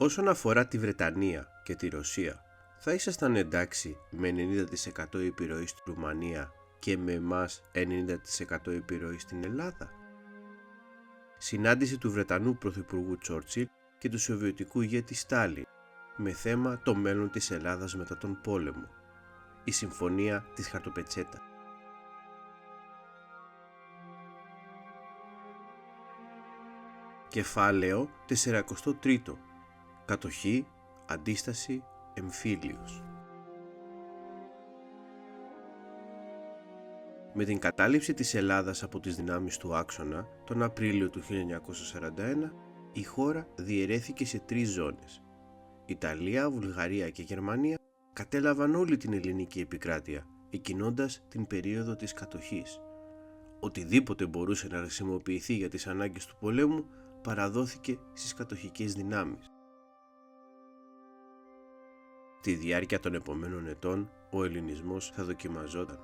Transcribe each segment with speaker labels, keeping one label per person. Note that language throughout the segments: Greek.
Speaker 1: Όσον αφορά τη Βρετανία και τη Ρωσία, θα ήσασταν εντάξει με 90% επιρροή στη Ρουμανία και με εμάς 90% επιρροή στην Ελλάδα? Συνάντηση του Βρετανού Πρωθυπουργού Τσόρτσιλ και του Σοβιετικού ηγέτη Στάλιν με θέμα το μέλλον της Ελλάδας μετά τον πόλεμο. Η Συμφωνία της Χαρτοπετσέτα. Κεφάλαιο 43. Κατοχή, αντίσταση, εμφύλιος. Με την κατάληψη της Ελλάδας από τις δυνάμεις του Άξονα τον Απρίλιο του 1941, η χώρα διαιρέθηκε σε 3 ζώνες. Ιταλία, Βουλγαρία και Γερμανία κατέλαβαν όλη την ελληνική επικράτεια, εκκινώντας την περίοδο της κατοχής. Οτιδήποτε μπορούσε να χρησιμοποιηθεί για τις ανάγκες του πολέμου παραδόθηκε στις κατοχικές δυνάμεις. Στη διάρκεια των επομένων ετών, ο ελληνισμός θα δοκιμαζόταν.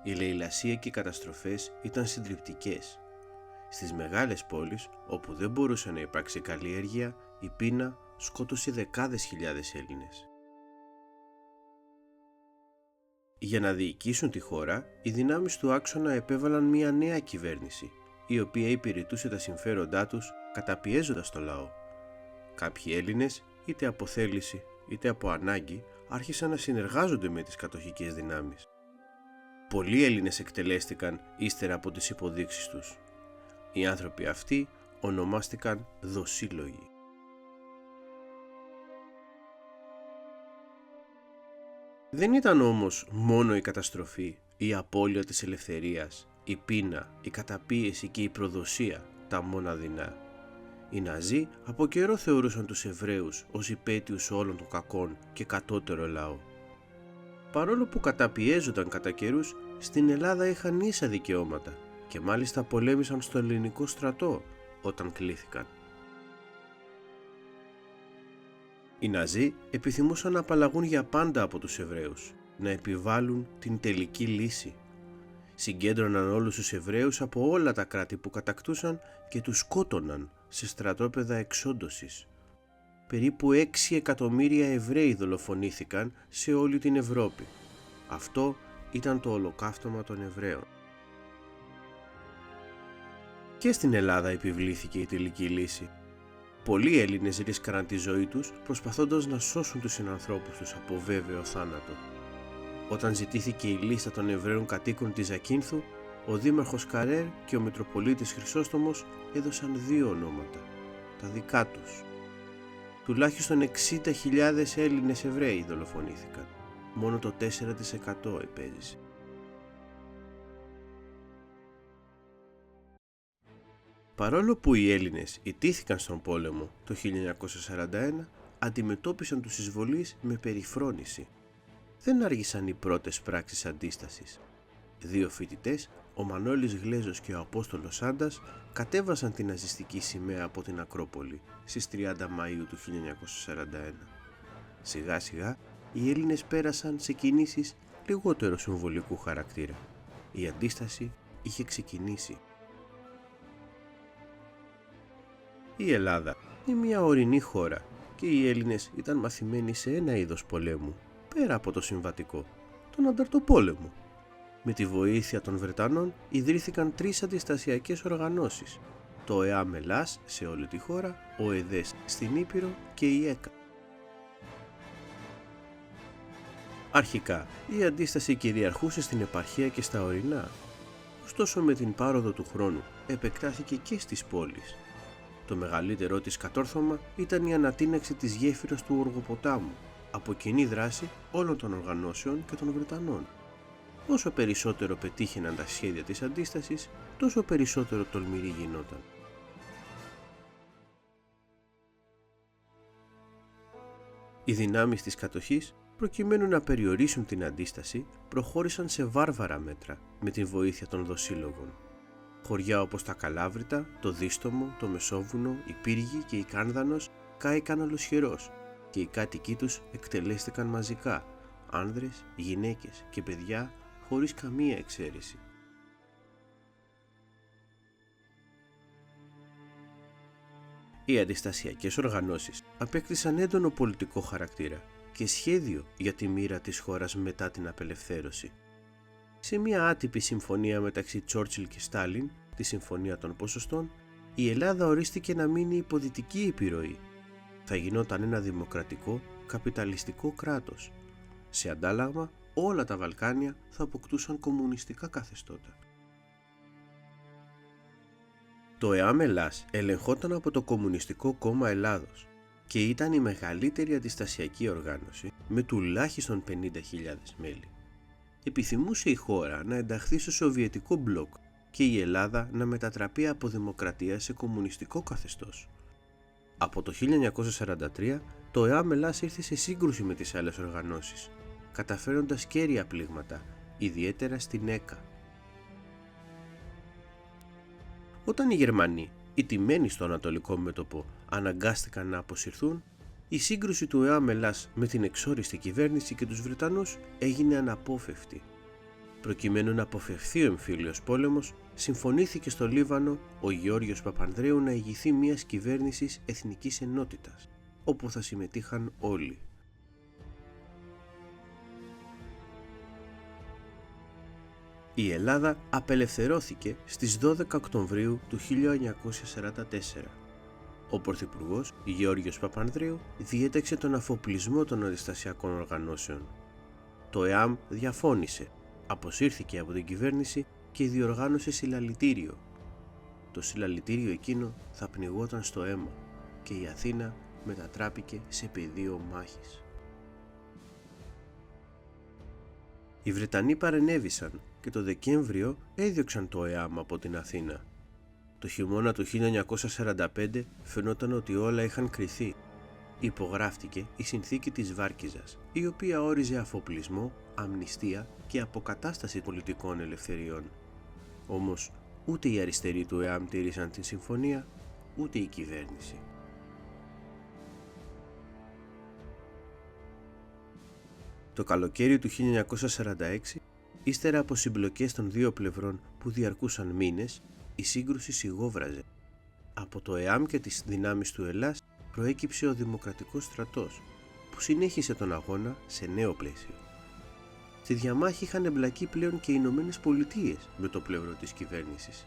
Speaker 1: Η λαιλασία και οι καταστροφές ήταν συντριπτικές. Στις μεγάλες πόλεις, όπου δεν μπορούσε να υπάρξει καλλιέργεια, η πείνα σκότωσε δεκάδες χιλιάδες Έλληνες. Για να διοικήσουν τη χώρα, οι δυνάμεις του Άξονα επέβαλαν μια νέα κυβέρνηση, η οποία υπηρετούσε τα συμφέροντά τους καταπιέζοντας το λαό. Κάποιοι Έλληνες, είτε από θέληση είτε από ανάγκη, άρχισαν να συνεργάζονται με τις κατοχικές δυνάμεις. Πολλοί Έλληνες εκτελέστηκαν ύστερα από τις υποδείξεις τους. Οι άνθρωποι αυτοί ονομάστηκαν δοσύλλογοι. Δεν ήταν όμως μόνο η καταστροφή, η απώλεια της ελευθερίας, η πείνα, η καταπίεση και η προδοσία τα μόνα δεινά. Οι Ναζί από καιρό θεωρούσαν τους Εβραίους ως υπαίτιους όλων των κακών και κατώτερο λαό. Παρόλο που καταπιέζονταν κατά καιρούς, στην Ελλάδα είχαν ίσα δικαιώματα και μάλιστα πολέμησαν στο ελληνικό στρατό όταν κλήθηκαν. Οι Ναζί επιθυμούσαν να απαλλαγούν για πάντα από τους Εβραίους, να επιβάλλουν την τελική λύση. Συγκέντρωναν όλους τους Εβραίους από όλα τα κράτη που κατακτούσαν και τους σκότωναν σε στρατόπεδα εξόντωσης. Περίπου 6 εκατομμύρια Εβραίοι δολοφονήθηκαν σε όλη την Ευρώπη. Αυτό ήταν το ολοκαύτωμα των Εβραίων. Και στην Ελλάδα επιβλήθηκε η τελική λύση. Πολλοί Έλληνες ρίσκαραν τη ζωή τους προσπαθώντας να σώσουν τους συνανθρώπους τους από βέβαιο θάνατο. Όταν ζητήθηκε η λίστα των Εβραίων κατοίκων της Ζακίνθου, ο δήμαρχος Καρέρ και ο Μητροπολίτης Χρυσόστομος έδωσαν 2 ονόματα, τα δικά τους. Τουλάχιστον 60.000 Έλληνες Εβραίοι δολοφονήθηκαν. Μόνο το 4% επέζησε. Παρόλο που οι Έλληνες ιτήθηκαν στον πόλεμο το 1941, αντιμετώπισαν τους εισβολείς με περιφρόνηση. Δεν άργησαν οι πρώτες πράξεις αντίστασης. 2 φοιτητές, ο Μανώλης Γλέζος και ο Απόστολος Σάντας, κατέβασαν την ναζιστική σημαία από την Ακρόπολη στις 30 Μαΐου του 1941. Σιγά σιγά οι Έλληνες πέρασαν σε κινήσεις λιγότερο συμβολικού χαρακτήρα. Η αντίσταση είχε ξεκινήσει. Η Ελλάδα είναι μια ορεινή χώρα και οι Έλληνες ήταν μαθημένοι σε ένα είδος πολέμου, πέρα από το συμβατικό, τον ανταρτοπόλεμο. Με τη βοήθεια των Βρετανών ιδρύθηκαν 3 αντιστασιακές οργανώσεις, το ΕΑΜ Ελλάς σε όλη τη χώρα, ο ΕΔΕΣ στην Ήπειρο και η ΕΚΑ. Αρχικά, η αντίσταση κυριαρχούσε στην επαρχία και στα ορεινά, ωστόσο με την πάροδο του χρόνου επεκτάθηκε και στις πόλεις. Το μεγαλύτερό της κατόρθωμα ήταν η ανατείναξη της γέφυρας του Οργοποτάμου, από κοινή δράση όλων των οργανώσεων και των Βρετανών. Όσο περισσότερο πετύχαιναν τα σχέδια της αντίστασης, τόσο περισσότερο τολμηρή γινόταν. Οι δυνάμεις της κατοχής, προκειμένου να περιορίσουν την αντίσταση, προχώρησαν σε βάρβαρα μέτρα με τη βοήθεια των δοσύλλογων. Χωριά όπως τα Καλάβρητα, το Δίστομο, το Μεσόβουνο, η Πύργη και η Κάνδανος κάηκαν ολοσχερός και οι κάτοικοί τους εκτελέστηκαν μαζικά, άνδρες, γυναίκες και παιδιά χωρίς καμία εξαίρεση. Οι αντιστασιακές οργανώσεις απέκτησαν έντονο πολιτικό χαρακτήρα και σχέδιο για τη μοίρα της χώρας μετά την απελευθέρωση. Σε μια άτυπη συμφωνία μεταξύ Τσόρτσιλ και Στάλιν, τη Συμφωνία των Ποσοστών, η Ελλάδα ορίστηκε να μείνει υπό δυτική επιρροή. Θα γινόταν ένα δημοκρατικό, καπιταλιστικό κράτος. Σε αντάλλαγμα, όλα τα Βαλκάνια θα αποκτούσαν κομμουνιστικά καθεστώτα. Το ΕΑΜ Ελλάς ελεγχόταν από το Κομμουνιστικό Κόμμα Ελλάδος και ήταν η μεγαλύτερη αντιστασιακή οργάνωση με τουλάχιστον 50.000 μέλη. Επιθυμούσε η χώρα να ενταχθεί στο Σοβιετικό μπλοκ και η Ελλάδα να μετατραπεί από δημοκρατία σε κομμουνιστικό καθεστώς. Από το 1943 το ΕΑΜ Ελλάς ήρθε σε σύγκρουση με τις άλλες οργανώσεις, καταφέροντας κέρια πλήγματα, ιδιαίτερα στην ΕΚΑ. Όταν οι Γερμανοί, ηττημένοι στο Ανατολικό μέτωπο, αναγκάστηκαν να αποσυρθούν, η σύγκρουση του ΕΑΜ Ελλάς με την εξόριστη κυβέρνηση και τους Βρετανούς έγινε αναπόφευκτη. Προκειμένου να αποφευθεί ο εμφύλιος πόλεμος, συμφωνήθηκε στο Λίβανο ο Γεώργιος Παπανδρέου να ηγηθεί μιας κυβέρνησης εθνικής ενότητας, όπου θα συμμετείχαν όλοι. Η Ελλάδα απελευθερώθηκε στις 12 Οκτωβρίου του 1944. Ο Πρωθυπουργός Γεώργιος Παπανδρέου διέταξε τον αφοπλισμό των αντιστασιακών οργανώσεων. Το ΕΑΜ διαφώνησε, αποσύρθηκε από την κυβέρνηση και διοργάνωσε συλλαλητήριο. Το συλλαλητήριο εκείνο θα πνιγόταν στο αίμα και η Αθήνα μετατράπηκε σε πεδίο μάχης. Οι Βρετανοί παρενέβησαν και το Δεκέμβριο έδιωξαν το ΕΑΜ από την Αθήνα. Το χειμώνα του 1945 φαινόταν ότι όλα είχαν κριθεί. Υπογράφτηκε η συνθήκη της Βάρκιζας, η οποία όριζε αφοπλισμό, αμνηστία και αποκατάσταση πολιτικών ελευθεριών. Όμως ούτε οι αριστεροί του ΕΑΜ τήρησαν την συμφωνία, ούτε η κυβέρνηση. Το καλοκαίρι του 1946, ύστερα από συμπλοκές των δύο πλευρών που διαρκούσαν μήνες, η σύγκρουση σιγόβραζε. Από το ΕΑΜ και τις δυνάμεις του Ελλάς προέκυψε ο Δημοκρατικός Στρατός, που συνέχισε τον αγώνα σε νέο πλαίσιο. Στη διαμάχη είχαν εμπλακεί πλέον και οι Ηνωμένες Πολιτείες με το πλευρό της κυβέρνησης.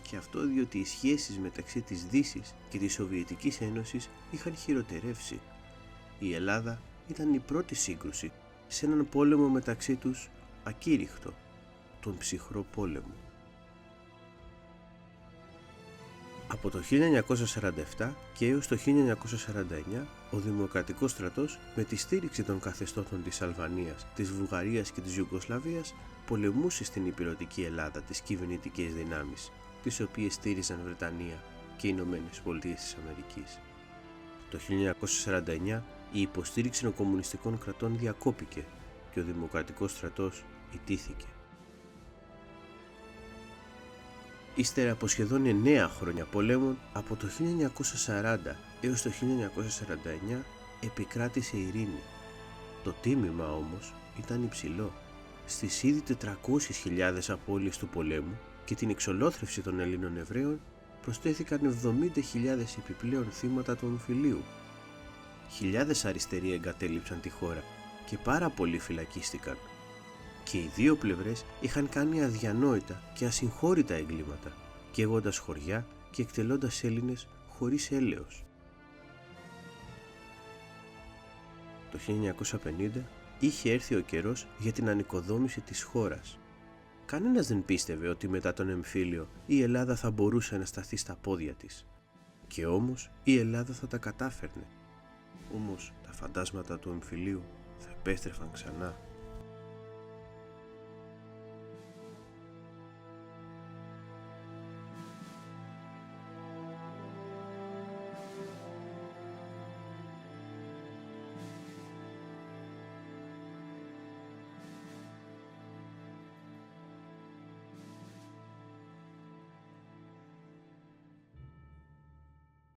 Speaker 1: Και αυτό διότι οι σχέσεις μεταξύ της Δύσης και της Σοβιετικής Ένωσης είχαν χειροτερεύσει. Η Ελλάδα ήταν η πρώτη σύγκρουση σε έναν πόλεμο μεταξύ τους ακήρυχτο, τον ψυχρό πόλεμο. Από το 1947 και έως το 1949, ο Δημοκρατικός Στρατός, με τη στήριξη των καθεστώτων της Αλβανίας, της Βουλγαρίας και της Ιουγκοσλαβίας, πολεμούσε στην ηπειρωτική Ελλάδα τις κυβερνητικές δυνάμεις, τις οποίες στήριζαν Βρετανία και οι Ηνωμένες Πολιτείες της Αμερικής. Το 1949 η υποστήριξη των κομμουνιστικών κρατών διακόπηκε και ο Δημοκρατικός Στρατός ιτήθηκε. Ύστερα από σχεδόν 9 χρόνια πολέμων, από το 1940 έως το 1949 επικράτησε ειρήνη. Το τίμημα όμως ήταν υψηλό. Στις ήδη 400.000 απώλειες του πολέμου και την εξολόθρευση των Ελλήνων Εβραίων προσθέθηκαν 70.000 επιπλέον θύματα του εμφυλίου. Χιλιάδες αριστεροί εγκατέλειψαν τη χώρα και πάρα πολλοί φυλακίστηκαν. Και οι δύο πλευρές είχαν κάνει αδιανόητα και ασυγχώρητα εγκλήματα, καίγοντας χωριά και εκτελώντας Έλληνες χωρίς έλεος. Το 1950 είχε έρθει ο καιρός για την ανοικοδόμηση της χώρας. Κανένας δεν πίστευε ότι μετά τον εμφύλιο η Ελλάδα θα μπορούσε να σταθεί στα πόδια της. Και όμως η Ελλάδα θα τα κατάφερνε. Όμως τα φαντάσματα του εμφυλίου θα επέστρεφαν ξανά.